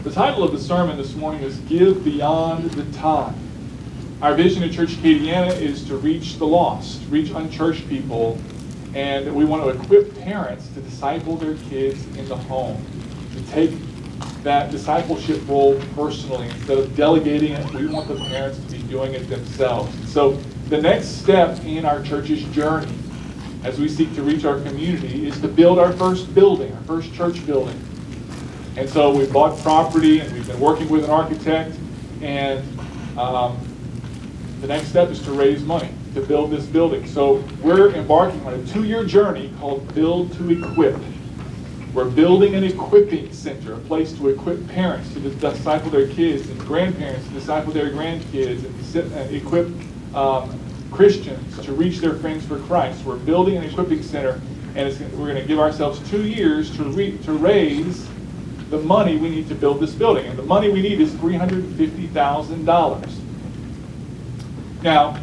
The title of the sermon this morning is Give Beyond the Tithe. Our vision at Church Acadiana is to reach the lost, reach unchurched people, and we want to equip parents to disciple their kids in the home, to take that discipleship role personally. Instead of delegating it, we want the parents to be doing it themselves. So the next step in our church's journey as we seek to reach our community is to build our first building, our first church building. And so we bought property and we've been working with an architect, and the next step is to raise money to build this building. So we're embarking on a 2-year journey called Build to Equip. We're building an equipping center, a place to equip parents to disciple their kids, and grandparents to disciple their grandkids, and equip Christians to reach their friends for Christ. We're building an equipping center, and we're going to give ourselves 2 years to raise the money we need to build this building. And the money we need is $350,000. Now,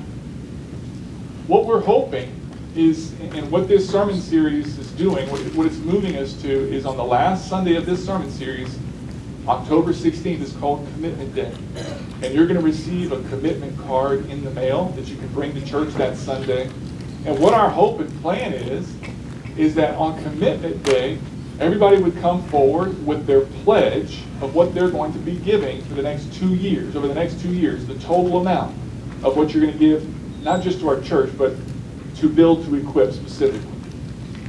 what we're hoping is, and what this sermon series is doing, what it's moving us to, is on the last Sunday of this sermon series, October 16th, is called Commitment Day. And you're going to receive a commitment card in the mail that you can bring to church that Sunday. And what our hope and plan is that on Commitment Day, everybody would come forward with their pledge of what they're going to be giving for the next 2 years, over the next 2 years, the total amount of what you're going to give, not just to our church, but to Build to Equip specifically.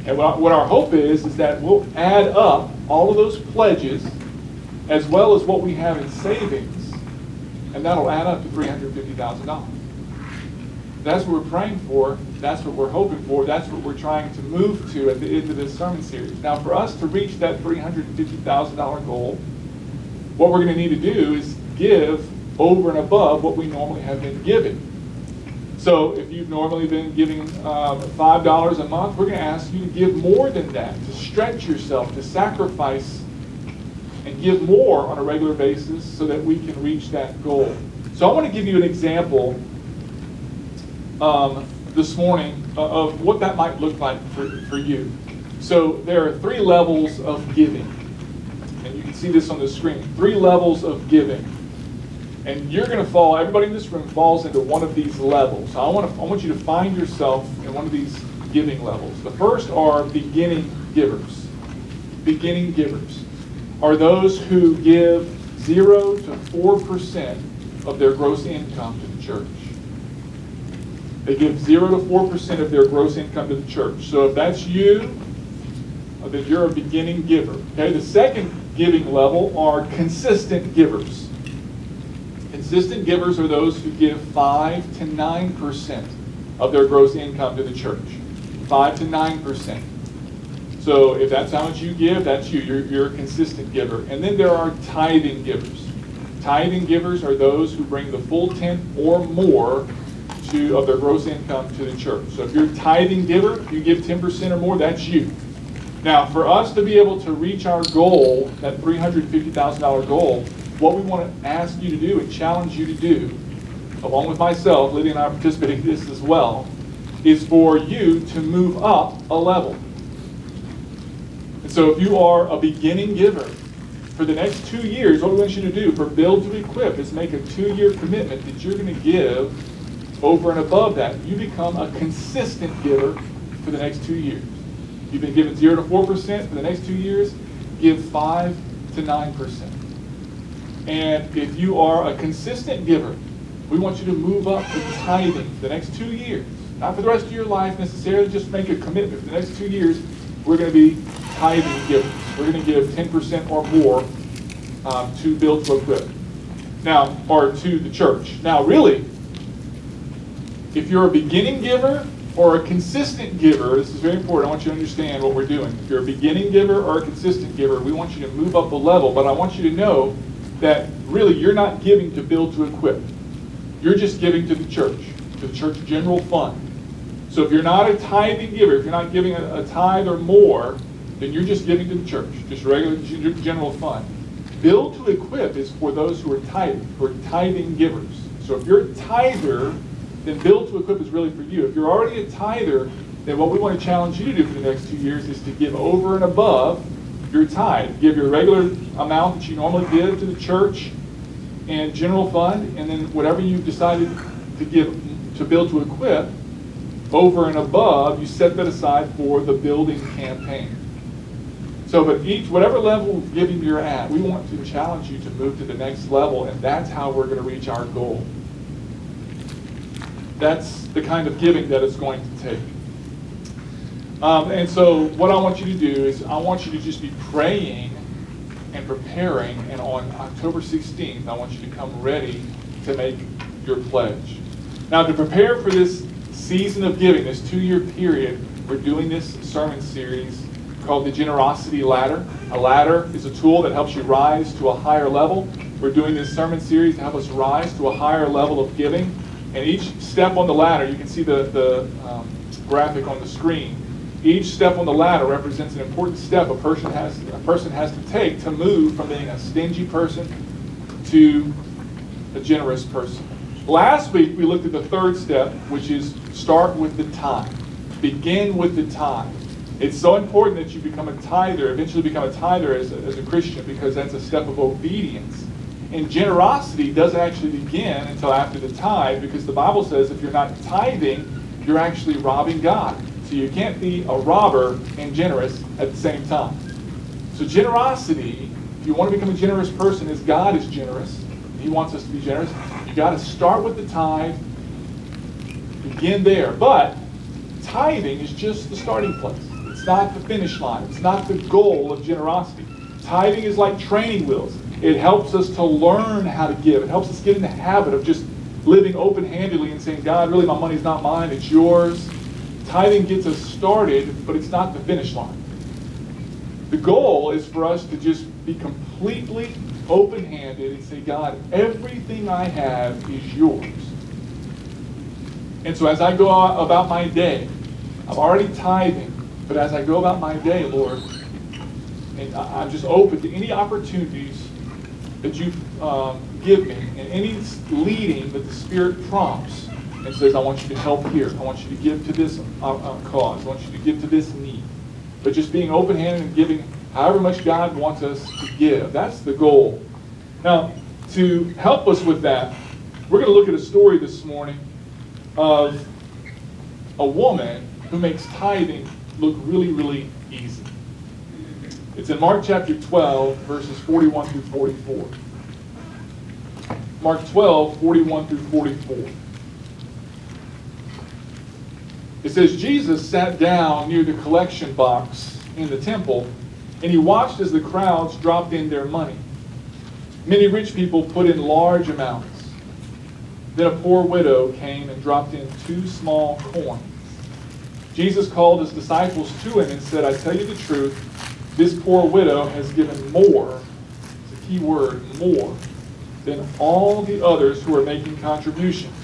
And what our hope is that we'll add up all of those pledges as well as what we have in savings, and that'll add up to $350,000. That's what we're praying for. That's what we're hoping for. That's what we're trying to move to at the end of this sermon series. Now, for us to reach that $350,000 goal, what we're going to need to do is give over and above what we normally have been giving. So if you've normally been giving $5 a month, we're going to ask you to give more than that, to stretch yourself, to sacrifice and give more on a regular basis so that we can reach that goal. So I want to give you an example this morning of what that might look like for you. So there are 3 levels of giving, and you can see this on the screen. 3 levels of giving. And you're going to fall, everybody in this room falls into one of these levels. So I want you to find yourself in one of these giving levels. The first are beginning givers. Beginning givers are those who give 0 to 4% of their gross income to the church. They give 0 to 4% of their gross income to the church. So if that's you, then you're a beginning giver. Okay. The second giving level are consistent givers. Consistent givers are those who give 5 to 9% of their gross income to the church. 5 to 9%. So if that's how much you give, that's you. You're a consistent giver. And then there are tithing givers. Tithing givers are those who bring the full tenth or more of their gross income to the church. So if you're a tithing giver, if you give 10% or more, that's you. Now, for us to be able to reach our goal, that $350,000 goal, what we want to ask you to do and challenge you to do, along with myself, Lydia and I are participating in this as well, is for you to move up a level. And so if you are a beginning giver, for the next 2 years, what we want you to do for Build to Equip is make a 2-year commitment that you're going to give over and above that. You become a consistent giver for the next 2 years. You've been giving 0 to 4% for the next 2 years, give 5 to 9%. And if you are a consistent giver, we want you to move up to tithing for the next 2 years. Not for the rest of your life necessarily, just make a commitment. For the next 2 years, we're going to be tithing givers. We're going to give 10% or more to Build to Equip. Now, or to the church. Now, really, if you're a beginning giver or a consistent giver, this is very important. I want you to understand what we're doing. If you're a beginning giver or a consistent giver, we want you to move up a level, but I want you to know that really you're not giving to Build to Equip. You're just giving to the church general fund. So if you're not a tithing giver, if you're not giving a tithe or more, then you're just giving to the church, just regular general fund. Build to Equip is for those who are tithing givers. So if you're a tither, then Build to Equip is really for you. If you're already a tither, then what we want to challenge you to do for the next 2 years is to give over and above your tithe. Give your regular amount that you normally give to the church and general fund, and then whatever you've decided to give, to build to equip, over and above, you set that aside for the building campaign. So, but whatever level of giving you're at, we want to challenge you to move to the next level, and that's how we're going to reach our goal. That's the kind of giving that it's going to take. And so what I want you to do is I want you to just be praying and preparing, and on October 16th, I want you to come ready to make your pledge. Now, to prepare for this season of giving, this 2-year period, we're doing this sermon series called the Generosity Ladder. A ladder is a tool that helps you rise to a higher level. We're doing this sermon series to help us rise to a higher level of giving. And each step on the ladder, you can see the graphic on the screen. Each step on the ladder represents an important step a person has to take to move from being a stingy person to a generous person. Last week, we looked at the third step, which is start with the tithe. Begin with the tithe. It's so important that you become a tither, eventually become a tither as a Christian, because that's a step of obedience. And generosity doesn't actually begin until after the tithe, because the Bible says if you're not tithing, you're actually robbing God. So you can't be a robber and generous at the same time. So generosity, if you want to become a generous person, as God is generous, He wants us to be generous, you got to start with the tithe, begin there. But tithing is just the starting place. It's not the finish line. It's not the goal of generosity. Tithing is like training wheels. It helps us to learn how to give. It helps us get in the habit of just living open-handedly and saying, God, really my money's not mine, it's yours. Tithing gets us started, but it's not the finish line. The goal is for us to just be completely open-handed and say, God, everything I have is yours. And so as I go about my day, I'm already tithing, but as I go about my day, Lord, and I'm just open to any opportunities that you give me, and any leading that the Spirit prompts and says, I want you to help here, I want you to give to this cause, I want you to give to this need. But just being open-handed and giving however much God wants us to give. That's the goal. Now, to help us with that, we're going to look at a story this morning of a woman who makes tithing look really, really easy. It's in Mark chapter 12, verses 41 through 44. Mark 12, 41 through 44. It says, Jesus sat down near the collection box in the temple, and he watched as the crowds dropped in their money. Many rich people put in large amounts. Then a poor widow came and dropped in 2 small coins. Jesus called his disciples to him and said, I tell you the truth, this poor widow has given more, it's a key word, more, than all the others who are making contributions.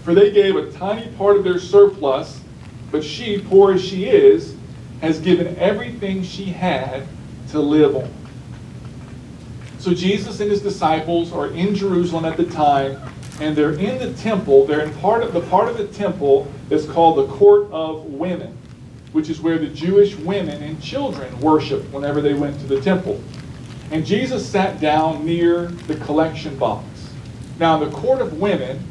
For they gave a tiny part of their surplus, but she, poor as she is, has given everything she had to live on. So Jesus and his disciples are in Jerusalem at the time, and they're in the temple. They're in part of the temple that's called the Court of Women, which is where the Jewish women and children worshiped whenever they went to the temple. And Jesus sat down near the collection box. Now, in the Court of Women,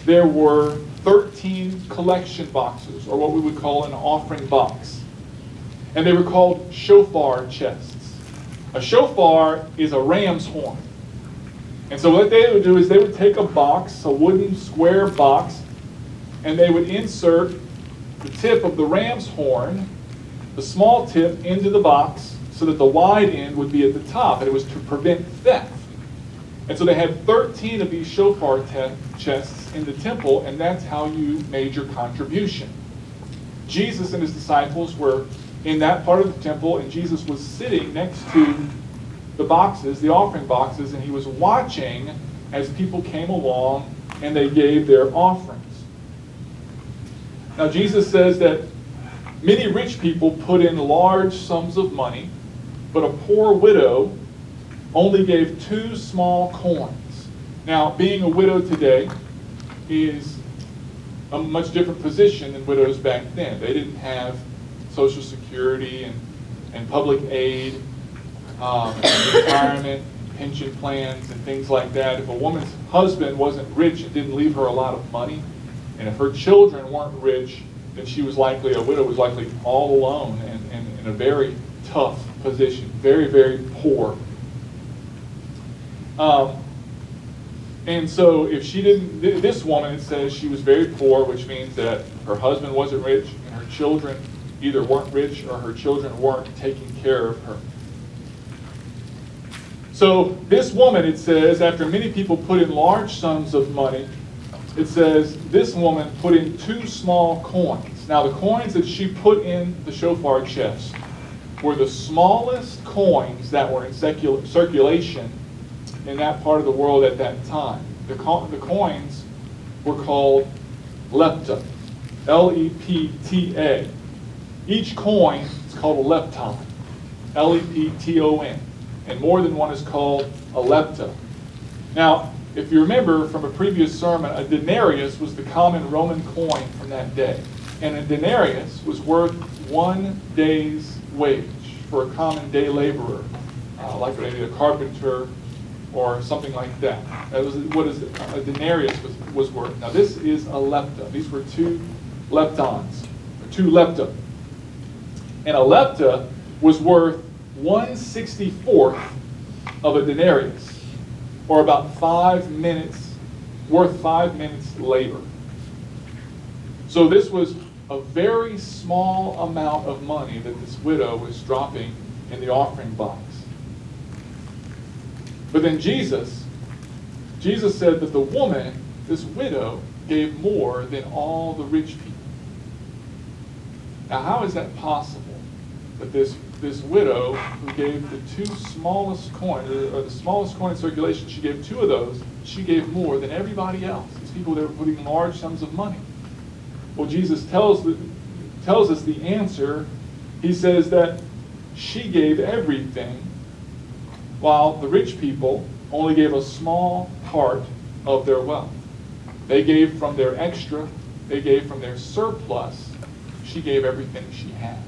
there were 13 collection boxes, or what we would call an offering box. And they were called shofar chests. A shofar is a ram's horn. And so what they would do is they would take a box, a wooden square box, and they would insert the tip of the ram's horn, the small tip, into the box so that the wide end would be at the top, and it was to prevent theft. And so they had 13 of these shofar chests in the temple, and that's how you made your contribution. Jesus and his disciples were in that part of the temple, and Jesus was sitting next to the boxes, the offering boxes, and he was watching as people came along and they gave their offerings. Now Jesus says that many rich people put in large sums of money, but a poor widow only gave 2 small coins. Now, being a widow today is a much different position than widows back then. They didn't have Social Security and public aid, and retirement, pension plans, and things like that. If a woman's husband wasn't rich and didn't leave her a lot of money, and if her children weren't rich, then she was likely, a widow was likely all alone and in a very tough position, very, very poor. And so if she didn't, this woman, it says she was very poor, which means that her husband wasn't rich and her children either weren't rich or her children weren't taking care of her. So this woman, it says, after many people put in large sums of money, it says this woman put in 2 small coins. Now the coins that she put in the shofar chest were the smallest coins that were in circulation in that part of the world at that time. The coins were called lepta, L-E-P-T-A. Each coin is called a lepton, L-E-P-T-O-N, and more than one is called a lepta. Now, if you remember from a previous sermon, a denarius was the common Roman coin from that day, and a denarius was worth 1 day's wage for a common day laborer, like maybe a carpenter or something like that. That was what a denarius was worth. Now this is a lepta. These were 2 leptons, or 2 lepta. And a lepta was worth 1/64th of a denarius, or about 5 minutes, worth 5 minutes labor. So this was a very small amount of money that this widow was dropping in the offering box. But then Jesus said that the woman, this widow, gave more than all the rich people. Now how is that possible? That this widow who gave the 2 smallest coins, or the smallest coin in circulation, she gave 2 of those, she gave more than everybody else. These people that were putting large sums of money. Well, Jesus tells us the answer. He says that she gave everything, while the rich people only gave a small part of their wealth. They gave from their extra, they gave from their surplus. She gave everything she had.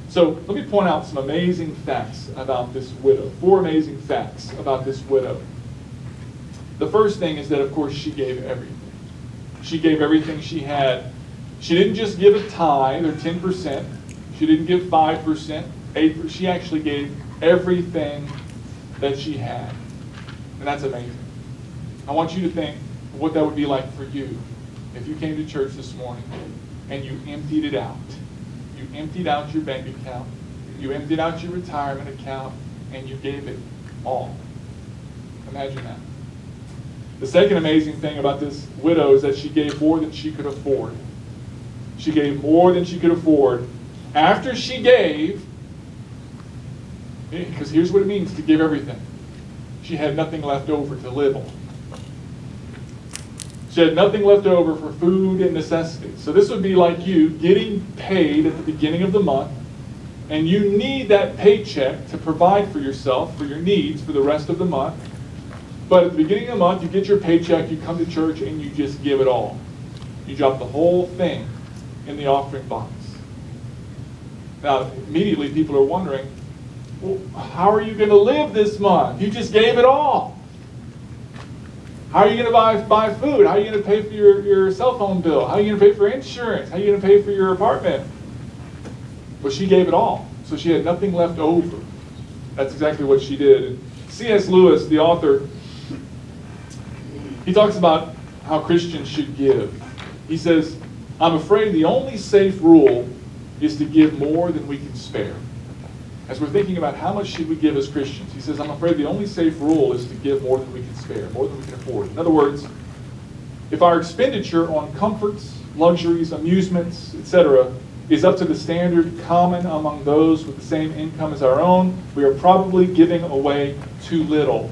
So let me point out some amazing facts about this widow. 4 amazing facts about this widow. The first thing is that, of course, she gave everything. She gave everything she had. She didn't just give a tithe, or 10%. She didn't give 5%, 8%. She actually gave everything that she had. And that's amazing. I want you to think what that would be like for you if you came to church this morning and you emptied it out. You emptied out your bank account. You emptied out your retirement account, and you gave it all. Imagine that. The second amazing thing about this widow is that she gave more than she could afford. She gave more than she could afford. After she gave, because here's what it means to give everything. She had nothing left over to live on. She had nothing left over for food and necessities. So this would be like you getting paid at the beginning of the month, and you need that paycheck to provide for yourself, for your needs for the rest of the month. But at the beginning of the month, you get your paycheck, you come to church, and you just give it all. You drop the whole thing in the offering box. Now, immediately people are wondering, well, how are you going to live this month? You just gave it all. How are you going to buy food? How are you going to pay for your cell phone bill? How are you going to pay for insurance? How are you going to pay for your apartment? Well, she gave it all. So she had nothing left over. That's exactly what she did. And C.S. Lewis, the author, he talks about how Christians should give. He says, I'm afraid the only safe rule is to give more than we can spare. As we're thinking about how much should we give as Christians, he says, I'm afraid the only safe rule is to give more than we can spare, more than we can afford. In other words, if our expenditure on comforts, luxuries, amusements, etc., is up to the standard common among those with the same income as our own, we are probably giving away too little.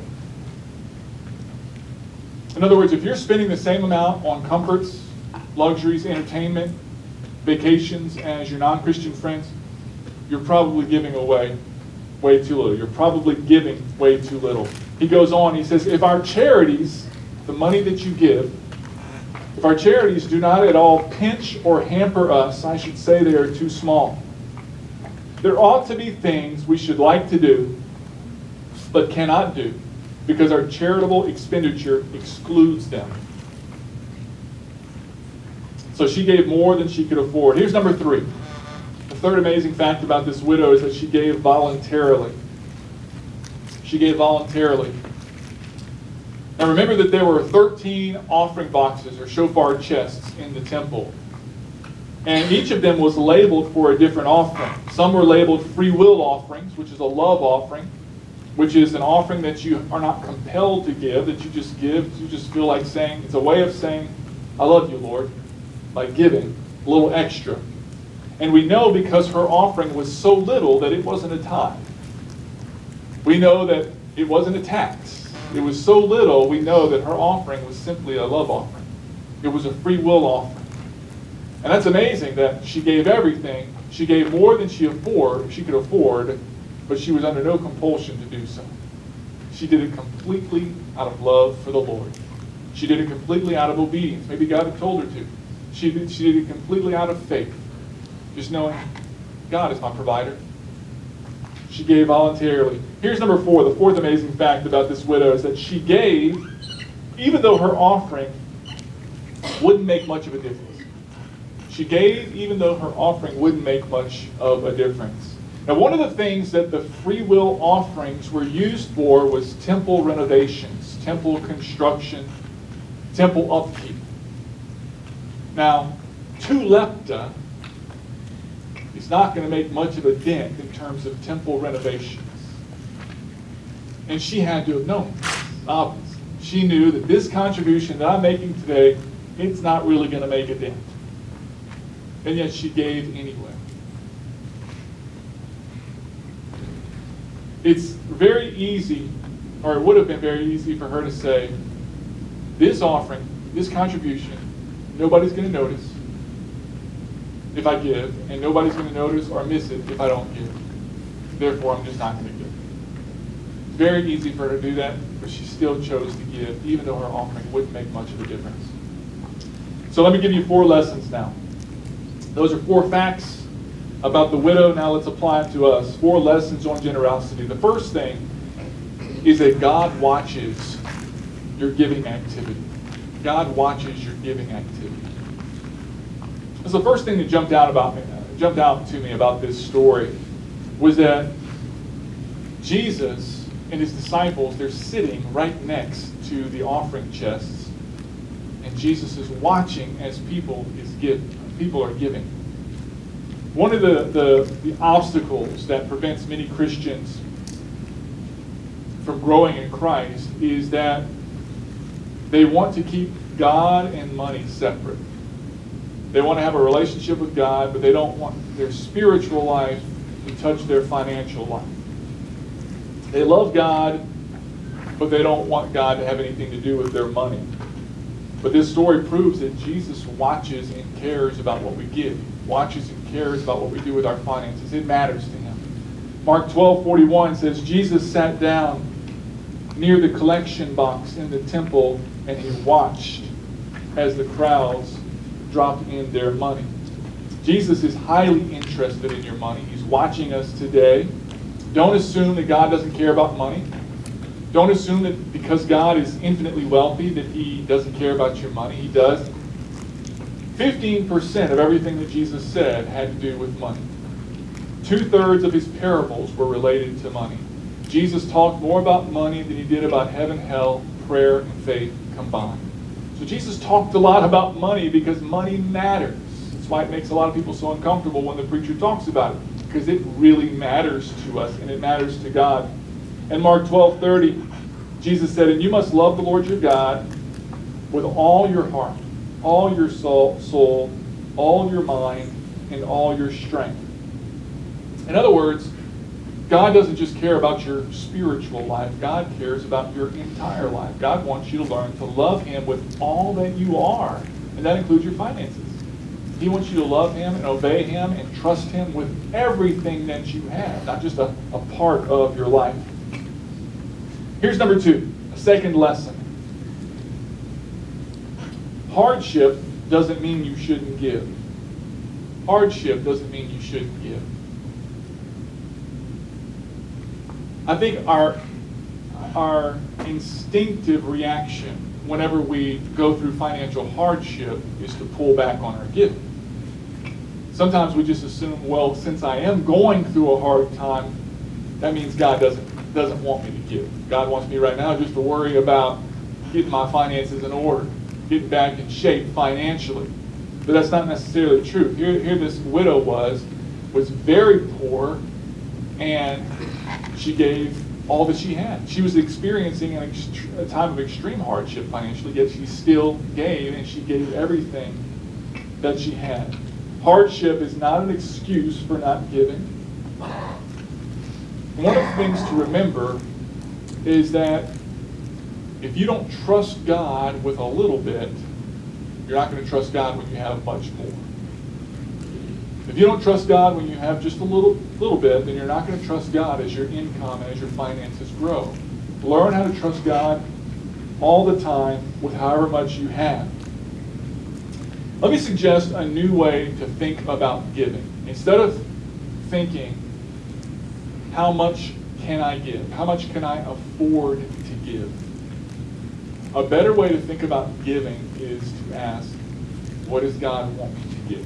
In other words, if you're spending the same amount on comforts, luxuries, entertainment, vacations as your non-Christian friends, you're probably giving away way too little. You're probably giving way too little. He goes on, he says, if our charities, the money that you give, if our charities do not at all pinch or hamper us, I should say they are too small. There ought to be things we should like to do, but cannot do, because our charitable expenditure excludes them. So she gave more than she could afford. Here's number 3. The third amazing fact about this widow is that she gave voluntarily. She gave voluntarily. Now remember that there were 13 offering boxes or shofar chests in the temple. And each of them was labeled for a different offering. Some were labeled free will offerings, which is a love offering, which is an offering that you are not compelled to give, that you just give. You just feel like saying, it's a way of saying, I love you, Lord, by giving a little extra. And we know because her offering was so little that it wasn't a tithe. We know that it wasn't a tax. It was so little, we know that her offering was simply a love offering. It was a free will offering. And that's amazing that she gave everything. She gave more than she could afford, but she was under no compulsion to do so. She did it completely out of love for the Lord. She did it completely out of obedience. Maybe God had told her to. She did it completely out of faith. Just knowing God is my provider. She gave voluntarily. Here's number 4. The fourth amazing fact about this widow is that she gave, even though her offering wouldn't make much of a difference. She gave even though her offering wouldn't make much of a difference. Now, one of the things that the free will offerings were used for was temple renovations, temple construction, temple upkeep. Now, 2 lepta is not going to make much of a dent in terms of temple renovations. And she had to have known this, obviously. She knew that this contribution that I'm making today, it's not really going to make a dent. And yet she gave anyway. It's very easy, or it would have been very easy for her to say, this offering, this contribution, nobody's going to notice if I give, and nobody's going to notice or miss it if I don't give. Therefore, I'm just not going to give. It's very easy for her to do that, but she still chose to give, even though her offering wouldn't make much of a difference. So let me give you 4 lessons now. Those are 4 facts about the widow. Now let's apply it to us. 4 lessons on generosity. The first thing is that God watches your giving activity. God watches your giving activity. So the first thing that jumped out to me about this story was that Jesus and his disciples, they're sitting right next to the offering chests, and Jesus is watching as people are giving. One of the obstacles that prevents many Christians from growing in Christ is that they want to keep God and money separate. They want to have a relationship with God, but they don't want their spiritual life to touch their financial life. They love God, but they don't want God to have anything to do with their money. But this story proves that Jesus watches and cares about what we give. Watches and cares about what we do with our finances. It matters to him. Mark 12:41 says, Jesus sat down near the collection box in the temple, and he watched as the crowds dropped in their money. Jesus is highly interested in your money. He's watching us today. Don't assume that God doesn't care about money. Don't assume that because God is infinitely wealthy that he doesn't care about your money. He does. 15% of everything that Jesus said had to do with money. 2/3 of his parables were related to money. Jesus talked more about money than he did about heaven, hell, prayer, and faith combined. So Jesus talked a lot about money because money matters. That's why it makes a lot of people so uncomfortable when the preacher talks about it, because it really matters to us and it matters to God. In Mark 12:30, Jesus said, and you must love the Lord your God with all your heart, all your soul, all your mind, and all your strength. In other words, God doesn't just care about your spiritual life. God cares about your entire life. God wants you to learn to love him with all that you are, and that includes your finances. He wants you to love him and obey him and trust him with everything that you have, not just a part of your life. Here's number 2, a second lesson. Hardship doesn't mean you shouldn't give. Hardship doesn't mean you shouldn't give. I think our instinctive reaction whenever we go through financial hardship is to pull back on our giving. Sometimes we just assume, well, since I am going through a hard time, that means God doesn't want me to give. God wants me right now just to worry about getting my finances in order, getting back in shape financially. But that's not necessarily true. Here this widow was very poor, and she gave all that she had. She was experiencing a time of extreme hardship financially, yet she still gave, and she gave everything that she had. Hardship is not an excuse for not giving. One of the things to remember is that if you don't trust God with a little bit, you're not going to trust God when you have much more. If you don't trust God when you have just a little bit, then you're not going to trust God as your income and as your finances grow. Learn how to trust God all the time with however much you have. Let me suggest a new way to think about giving. Instead of thinking, how much can I give? How much can I afford to give? A better way to think about giving is to ask, what does God want me to give?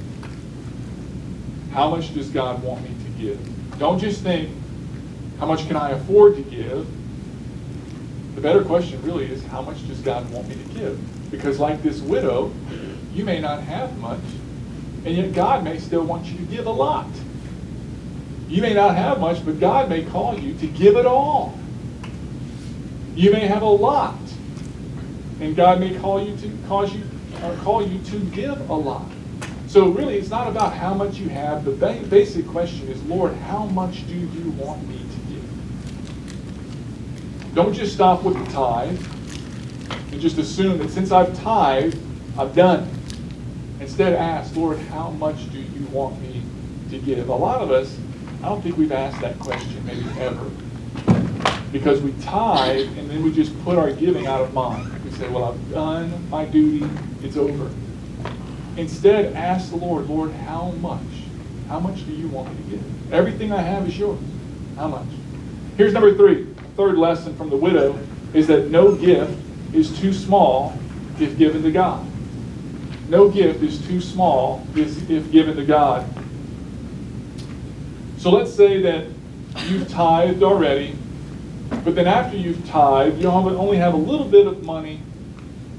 How much does God want me to give? Don't just think, how much can I afford to give? The better question really is, how much does God want me to give? Because like this widow, you may not have much, and yet God may still want you to give a lot. You may not have much, but God may call you to give it all. You may have a lot, and God may call you to give a lot. So really, it's not about how much you have. The basic question is, Lord, how much do you want me to give? Don't just stop with the tithe and just assume that since I've tithed, I've done. Instead, ask, Lord, how much do you want me to give? A lot of us, I don't think we've asked that question maybe ever. Because we tithe and then we just put our giving out of mind. We say, well, I've done my duty, it's over. Instead, ask the Lord, Lord, how much? How much do you want me to give? Everything I have is yours. How much? Here's number 3. Third lesson from the widow is that no gift is too small if given to God. No gift is too small if given to God. So let's say that you've tithed already, but then after you've tithed, you only have a little bit of money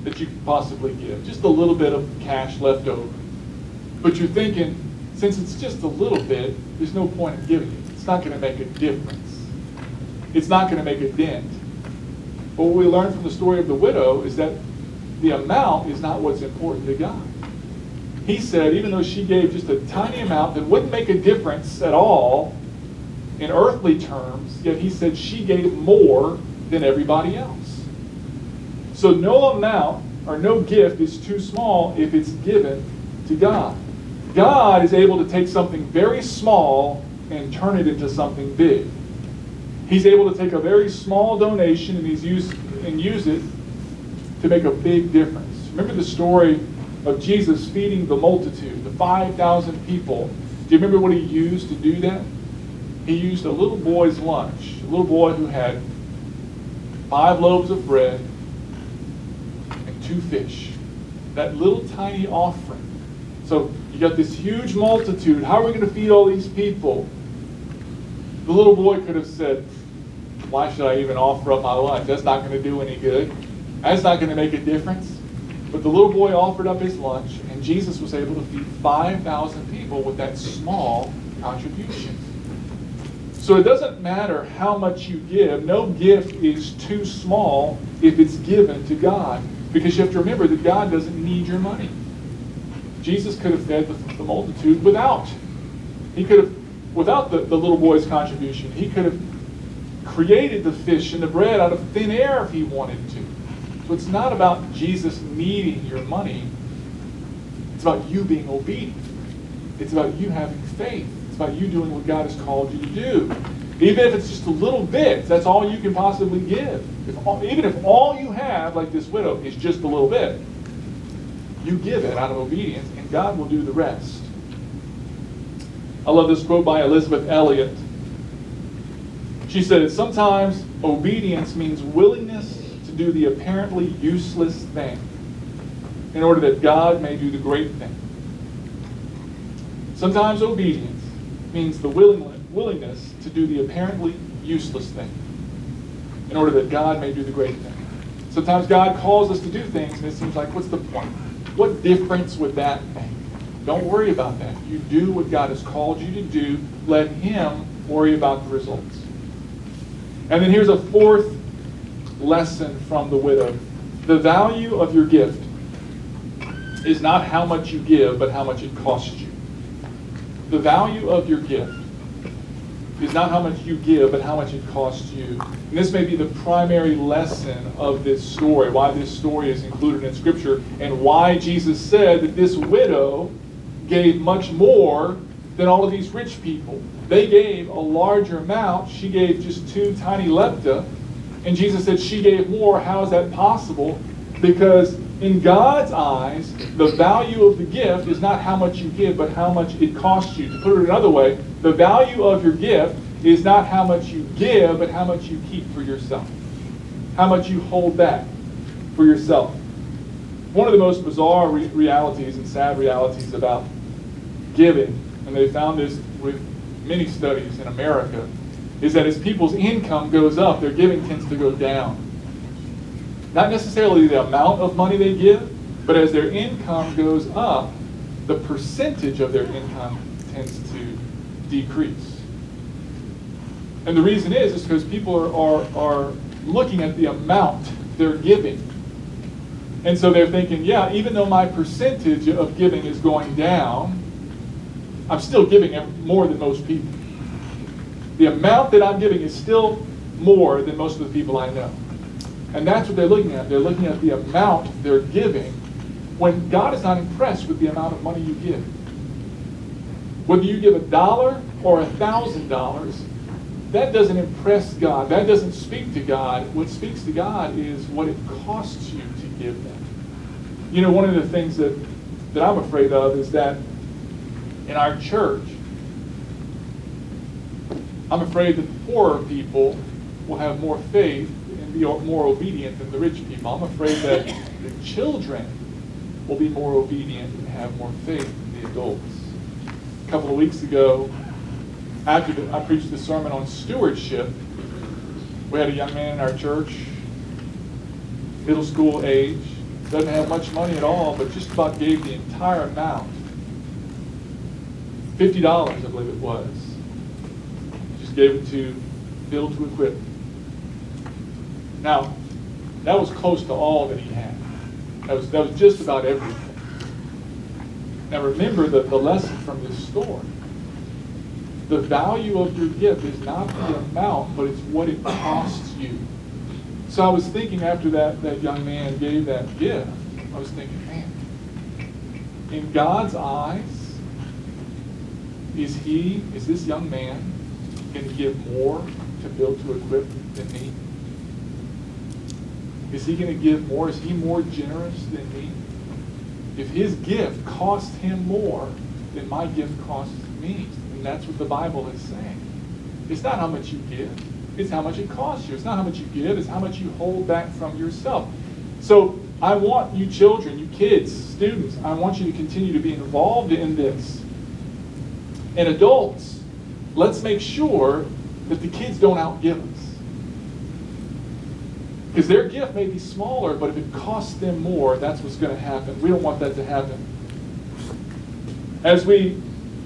that you could possibly give, just a little bit of cash left over. But you're thinking, since it's just a little bit, there's no point in giving it. It's not going to make a difference. It's not going to make a dent. But what we learn from the story of the widow is that the amount is not what's important to God. He said, even though she gave just a tiny amount that wouldn't make a difference at all in earthly terms, yet he said she gave more than everybody else. So no amount or no gift is too small if it's given to God. God is able to take something very small and turn it into something big. He's able to take a very small donation and use it to make a big difference. Remember the story of Jesus feeding the multitude, the 5,000 people. Do you remember what he used to do that? He used a little boy's lunch, a little boy who had 5 loaves of bread and 2 fish. That little tiny offering. So you got this huge multitude. How are we going to feed all these people? The little boy could have said, why should I even offer up my lunch? That's not going to do any good. That's not going to make a difference. But the little boy offered up his lunch, and Jesus was able to feed 5,000 people with that small contribution. So it doesn't matter how much you give. No gift is too small if it's given to God. Because you have to remember that God doesn't need your money. Jesus could have fed the multitude without. Without the little boy's contribution. He could have created the fish and the bread out of thin air if he wanted to. So it's not about Jesus needing your money. It's about you being obedient. It's about you having faith. It's about you doing what God has called you to do. Even if it's just a little bit, that's all you can possibly give. Even if all you have, like this widow, is just a little bit, you give it out of obedience, and God will do the rest. I love this quote by Elizabeth Elliot. She said, sometimes obedience means willingness to do the apparently useless thing in order that God may do the great thing. Sometimes obedience means the willingness to do the apparently useless thing in order that God may do the great thing. Sometimes God calls us to do things and it seems like, what's the point? What difference would that make? Don't worry about that. You do what God has called you to do. Let Him worry about the results. And then here's a fourth lesson from the widow. The value of your gift is not how much you give, but how much it costs you. The value of your gift is not how much you give, but how much it costs you. And this may be the primary lesson of this story, why this story is included in Scripture, and why Jesus said that this widow gave much more than all of these rich people. They gave a larger amount. She gave just 2 tiny lepta. And Jesus said she gave more. How is that possible? Because in God's eyes, the value of the gift is not how much you give, but how much it costs you. To put it another way, the value of your gift is not how much you give, but how much you keep for yourself. How much you hold back for yourself. One of the most bizarre realities and sad realities about giving, and they found this with many studies in America, is that as people's income goes up, their giving tends to go down. Not necessarily the amount of money they give, but as their income goes up, the percentage of their income tends to decrease. And the reason is because people are looking at the amount they're giving. And so they're thinking, yeah, even though my percentage of giving is going down, I'm still giving more than most people. The amount that I'm giving is still more than most of the people I know. And that's what they're looking at. They're looking at the amount they're giving when God is not impressed with the amount of money you give. Whether you give $1 or $1,000, that doesn't impress God. That doesn't speak to God. What speaks to God is what it costs you to give them. You know, one of the things that I'm afraid of is that in our church, I'm afraid that the poorer people will have more faith and be more obedient than the rich people. I'm afraid that the children will be more obedient and have more faith than the adults. A couple of weeks ago, after I preached the sermon on stewardship, we had a young man in our church, middle school age, doesn't have much money at all, but just about gave the entire amount. $50, I believe it was. Just gave it to Build to Equip. Now, that was close to all that he had. That was just about everything. Now remember the lesson from this story. The value of your gift is not the amount, but it's what it costs you. So I was thinking after that young man gave that gift, I was thinking, man, in God's eyes, is this young man going to give more to Build to Equip than me? Is he going to give more? Is he more generous than me? If his gift cost him more, then my gift costs me. And that's what the Bible is saying. It's not how much you give. It's how much it costs you. It's not how much you give. It's how much you hold back from yourself. So I want you children, you kids, students, I want you to continue to be involved in this. And adults, let's make sure that the kids don't outgive us. Because their gift may be smaller, but if it costs them more, that's what's going to happen. We don't want that to happen. As we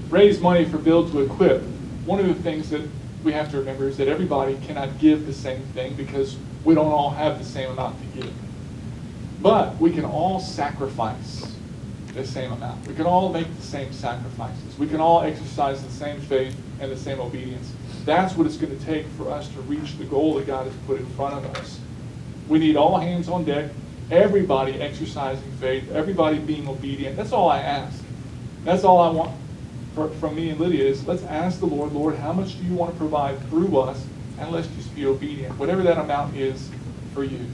raise money for Build to Equip, one of the things that we have to remember is that everybody cannot give the same thing because we don't all have the same amount to give. But we can all sacrifice the same amount. We can all make the same sacrifices. We can all exercise the same faith and the same obedience. That's what it's going to take for us to reach the goal that God has put in front of us. We need all hands on deck, everybody exercising faith, everybody being obedient. That's all I ask. That's all I want from me and Lydia is let's ask the Lord, Lord, how much do you want to provide through us? And let's just be obedient, whatever that amount is for you.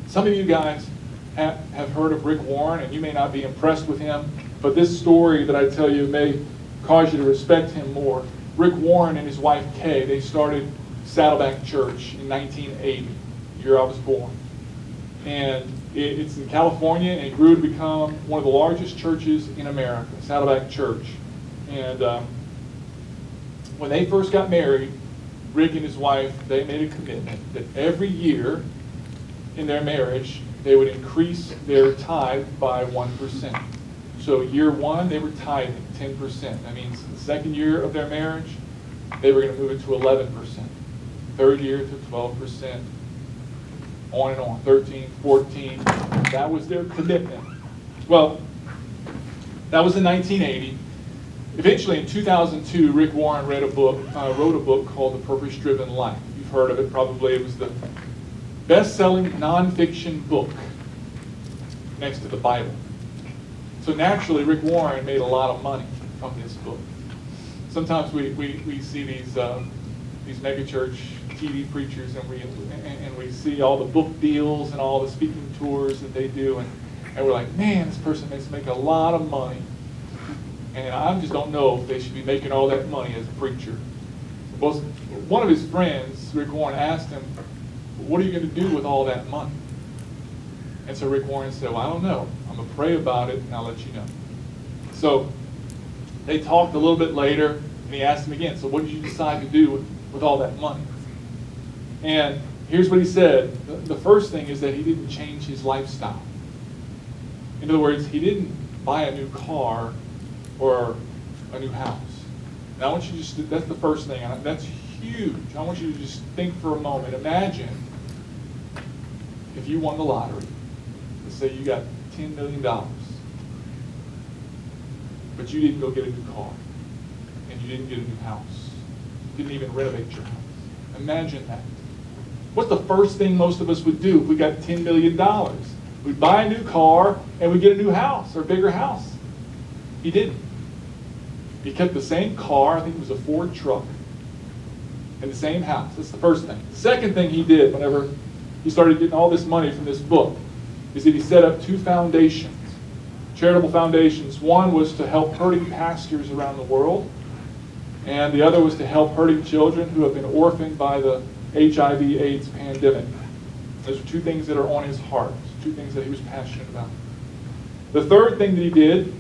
Some of you guys have heard of Rick Warren, and you may not be impressed with him, but this story that I tell you may cause you to respect him more. Rick Warren and his wife Kay, they started Saddleback Church in 1980, the year I was born. And it's in California, and it grew to become one of the largest churches in America, Saddleback Church. And when they first got married, Rick and his wife, they made a commitment that every year in their marriage, they would increase their tithe by 1%. So year one, they were tithing 10%. That means the second year of their marriage, they were going to move it to 11%. Third year to 12%. On and on, 13, 14. That was their commitment. Well, that was in 1980. Eventually, in 2002, Rick Warren wrote a book called The Purpose-Driven Life. You've heard of it probably. It was the best-selling nonfiction book next to the Bible. So naturally, Rick Warren made a lot of money from this book. Sometimes we see these megachurch TV preachers, and we see all the book deals and all the speaking tours that they do, and we're like, man, this person makes a lot of money. And I just don't know if they should be making all that money as a preacher. Well, one of his friends, Rick Warren, asked him, what are you going to do with all that money? And so Rick Warren said, well, I don't know. I'm going to pray about it, and I'll let you know. So they talked a little bit later, and he asked him again, so what did you decide to do with all that money? And here's what he said. The first thing is that he didn't change his lifestyle. In other words, he didn't buy a new car or a new house. Now I want you to just, that's the first thing. That's huge. I want you to just think for a moment. Imagine if you won the lottery. Let's say you got $10 million. But you didn't go get a new car. And you didn't get a new house. You didn't even renovate your house. Imagine that. What's the first thing most of us would do if we got $10 million? We'd buy a new car and we'd get a new house or a bigger house. He didn't. He kept the same car, I think it was a Ford truck, and the same house. That's the first thing. The second thing he did whenever he started getting all this money from this book is that he set up 2 foundations, charitable foundations. One was to help hurting pastors around the world, and the other was to help hurting children who have been orphaned by the HIV/AIDS pandemic. Those are 2 things that are on his heart, 2 things that he was passionate about. The third thing that he did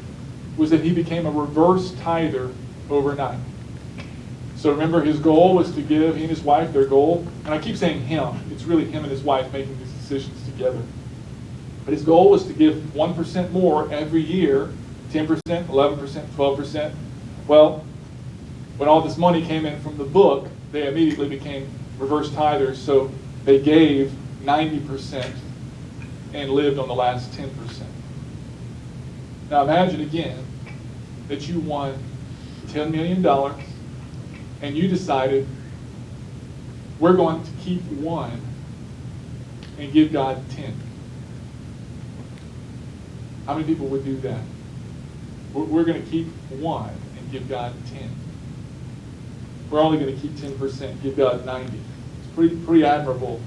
was that he became a reverse tither overnight. So remember, his goal was to give, he and his wife, their goal, and I keep saying him, it's really him and his wife making these decisions together. But his goal was to give 1% more every year, 10%, 11%, 12%. Well, when all this money came in from the book, they immediately became reverse tithers, so they gave 90% and lived on the last 10%. Now imagine again that you won $10 million and you decided we're going to keep 1 and give God 10. How many people would do that? We're going to keep 1 and give God 10. We're only going to keep 10%, give God 90. It's pretty admirable.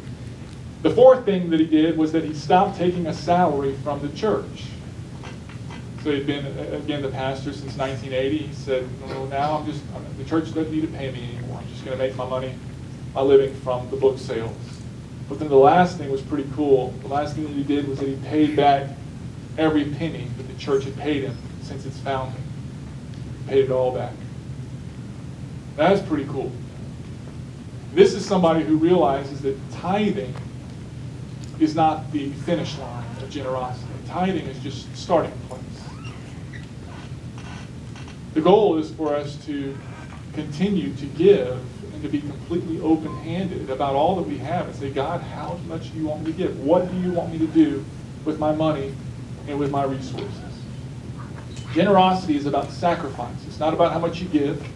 The fourth thing that he did was that he stopped taking a salary from the church. So he'd been, again, the pastor since 1980. He said, well, now the church doesn't need to pay me anymore. I'm just going to make my living from the book sales. But then the last thing was pretty cool. The last thing that he did was that he paid back every penny that the church had paid him since its founding. He paid it all back. That's pretty cool. This is somebody who realizes that tithing is not the finish line of generosity. Tithing is just the starting place. The goal is for us to continue to give and to be completely open-handed about all that we have and say, God, how much do you want me to give? What do you want me to do with my money and with my resources? Generosity is about sacrifice. It's not about how much you give,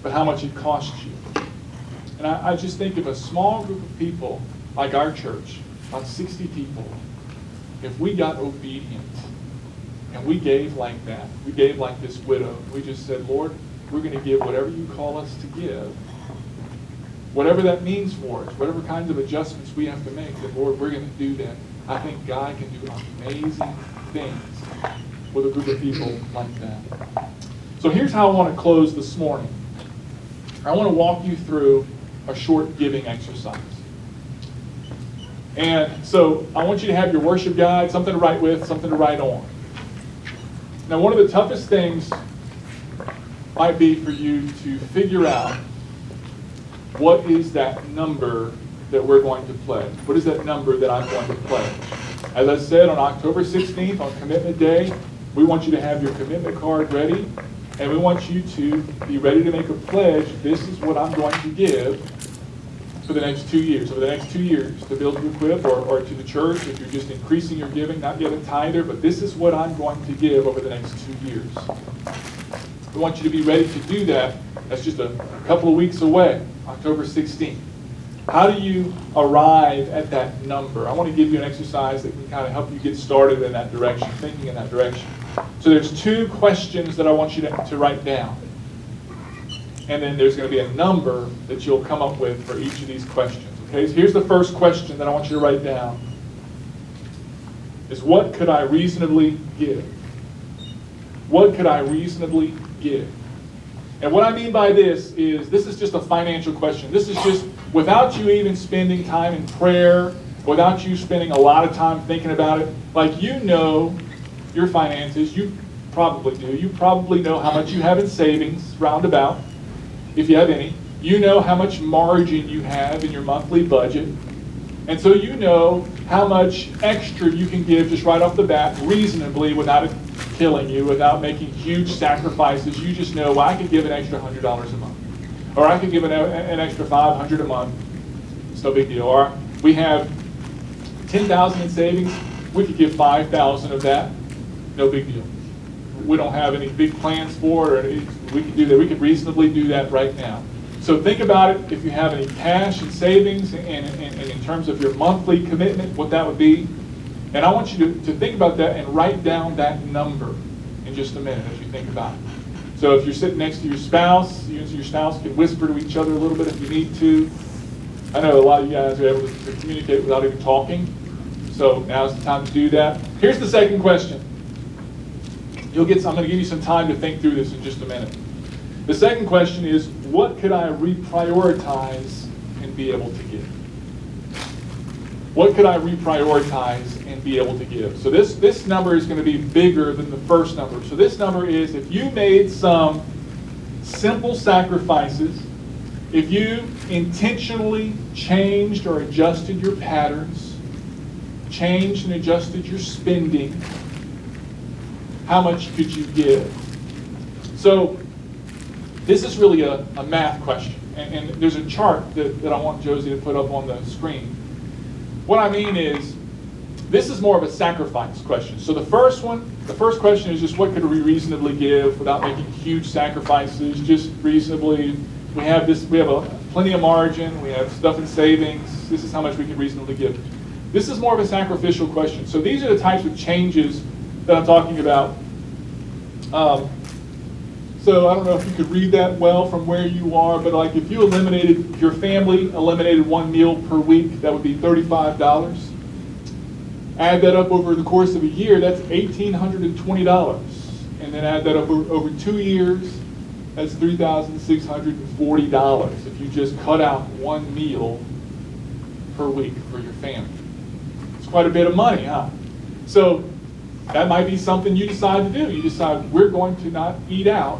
but how much it costs you. And I just think of a small group of people like our church, about 60 people, if we got obedient and we gave like that, we gave like this widow, we just said, Lord, we're going to give whatever you call us to give, whatever that means for us, whatever kinds of adjustments we have to make, that Lord, we're going to do that. I think God can do amazing things with a group of people like that. So here's how I want to close this morning. I want to walk you through a short giving exercise. And so I want you to have your worship guide, something to write with, something to write on. Now, one of the toughest things might be for you to figure out what is that number that we're going to pledge. What is that number that I'm going to pledge? As I said, on October 16th, on Commitment Day, we want you to have your commitment card ready, and we want you to be ready to make a pledge. This is what I'm going to give for the next 2 years. Over the next 2 years, to Build to Equip or to the church, if you're just increasing your giving, not yet a tither, but this is what I'm going to give over the next 2 years. We want you to be ready to do that. That's just a couple of weeks away, October 16th. How do you arrive at that number? I want to give you an exercise that can kind of help you get started in that direction, thinking in that direction. So there's 2 questions that I want you to write down. And then there's going to be a number that you'll come up with for each of these questions. Okay, so here's the first question that I want you to write down. Is what could I reasonably give? What could I reasonably give? And what I mean by this is just a financial question. This is just without you even spending time in prayer, without you spending a lot of time thinking about it. Like, you know your finances, you probably do. You probably know how much you have in savings, roundabout, if you have any. You know how much margin you have in your monthly budget. And so you know how much extra you can give just right off the bat, reasonably, without it killing you, without making huge sacrifices. You just know, well, I could give an extra $100 a month. Or I could give an extra $500 a month. It's no big deal. Or we have $10,000 in savings. We could give $5,000 of that. No big deal. We don't have any big plans for it, or we could do that. We could reasonably do that right now. So think about it. If you have any cash and savings, and in terms of your monthly commitment, what that would be. And I want you to think about that and write down that number in just a minute as you think about it. So if you're sitting next to your spouse, you and your spouse can whisper to each other a little bit if you need to. I know a lot of you guys are able to communicate without even talking. So now's the time to do that. Here's the second question. I'm going to give you some time to think through this in just a minute. The second question is, what could I reprioritize and be able to give? What could I reprioritize and be able to give? So this number is going to be bigger than the first number. So this number is, if you made some simple sacrifices, if you intentionally changed or adjusted your patterns, changed and adjusted your spending, how much could you give? So this is really a math question. And there's a chart that I want Josie to put up on the screen. What I mean is, this is more of a sacrifice question. So the first question is just what could we reasonably give without making huge sacrifices, just reasonably. We have plenty of margin, we have stuff in savings, this is how much we can reasonably give. This is more of a sacrificial question. So these are the types of changes that I'm talking about. So I don't know if you could read that well from where you are, but like if your family eliminated one meal per week, that would be $35. Add that up over the course of a year, that's $1,820. And then add that up over 2 years, that's $3,640 if you just cut out one meal per week for your family. It's quite a bit of money, huh? So that might be something you decide to do. You decide, we're going to not eat out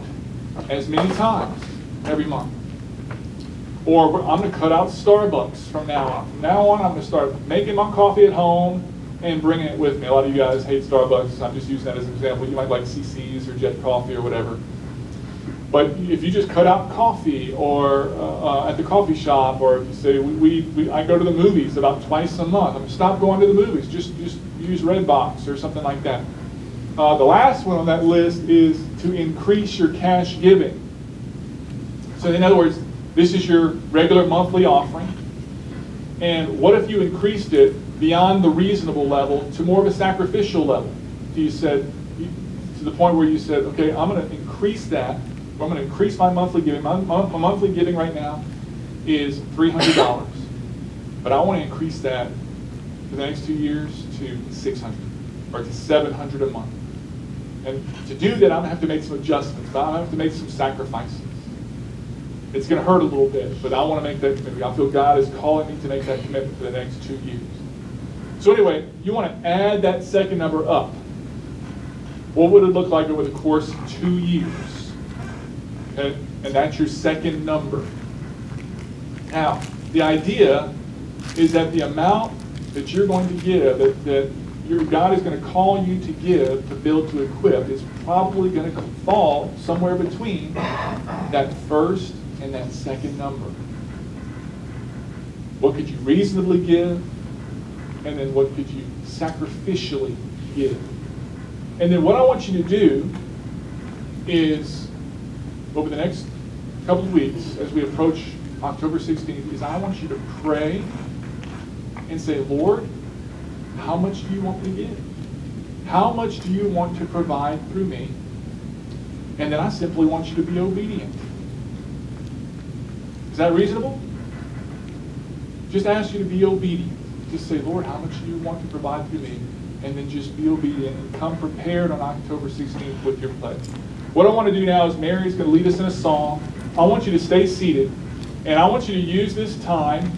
as many times every month. Or I'm going to cut out Starbucks from now on. From now on, I'm going to start making my coffee at home and bringing it with me. A lot of you guys hate Starbucks. I'm just using that as an example. You might like CC's or Jet Coffee or whatever. But if you just cut out coffee or at the coffee shop, or if you say, I go to the movies about twice a month. I'm going to stop going to the movies. Just use Redbox or something like that. The last one on that list is to increase your cash giving. So in other words, this is your regular monthly offering. And what if you increased it beyond the reasonable level to more of a sacrificial level? So you said, to the point where you said, okay, I'm going to increase that. I'm going to increase my monthly giving. My monthly giving right now is $300. But I want to increase that for the next 2 years to $600 or to $700 a month. And to do that, I'm going to have to make some adjustments. I'm going to have to make some sacrifices. It's going to hurt a little bit, but I want to make that commitment. I feel God is calling me to make that commitment for the next 2 years. So anyway, you want to add that second number up. What would it look like over the course of 2 years? Okay? And that's your second number. Now, the idea is that the amount that you're going to give, that your God is going to call you to give, to build, to equip, is probably going to fall somewhere between that first and that second number. What could you reasonably give? And then what could you sacrificially give? And then what I want you to do is, over the next couple of weeks, as we approach October 16th, is I want you to pray and say, Lord, how much do you want me to give? How much do you want to provide through me? And then I simply want you to be obedient. Is that reasonable? Just ask you to be obedient. Just say, Lord, how much do you want to provide through me? And then just be obedient and come prepared on October 16th with your pledge. What I want to do now is Mary's going to lead us in a song. I want you to stay seated, and I want you to use this time.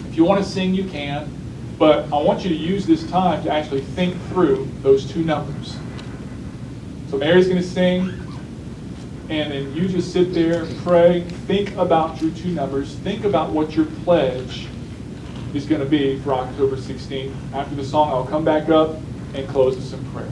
If you want to sing, you can, but I want you to use this time to actually think through those two numbers. So Mary's going to sing, and then you just sit there, pray, think about your two numbers, think about what your pledge is going to be for October 16th. After the song, I'll come back up and close with some prayer.